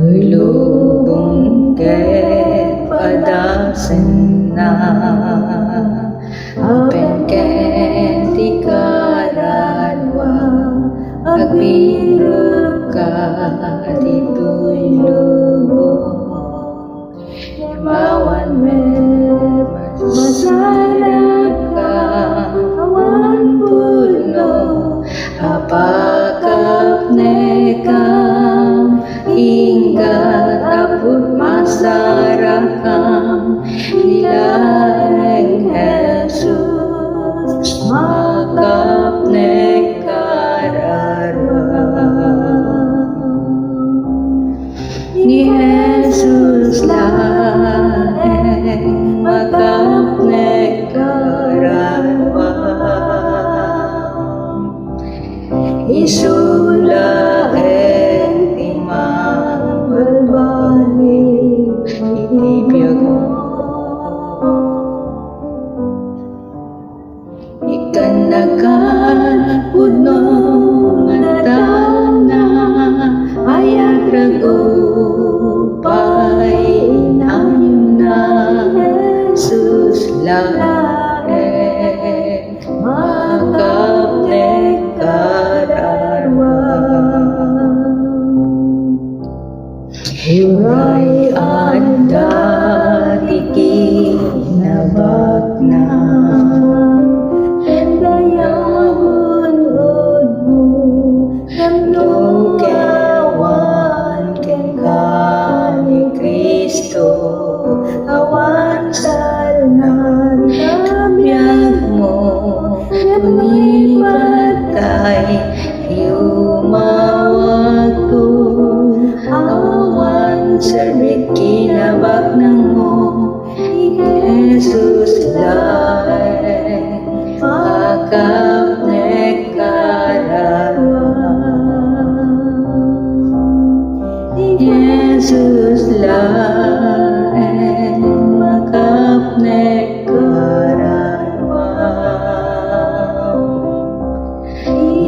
Lubong ket padasen na apen ket ikaradwa agbirup ka ditoy lubong imawan met masarap ka awan puno apakap nekam hingga taput masarakam nilaeng Jesus makap nekararwa ni Jesus laeng makap nekararwa isulaeng timang balbali itibiyag mo ikan nakan puno ngatana ayat rago pay inayon na Jesus laeng makap nekararwa hiwray adda tiki nabak na dayahon udmo kamno kawan ka ni Kristo awan salnan kamyag mo lumipat kay iumawag ko awan sabit kinabak ng mo Jesus laeng makap nekararwa Jesus laeng makap nekararwa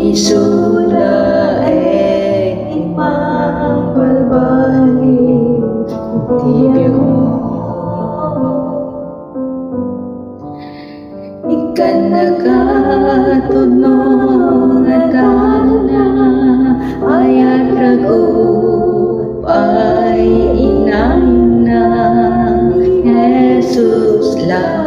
Isu laeng imang balbali tibiyag mo ikan nakatudno ngatana ayat rago pay inayon na Jesus laeng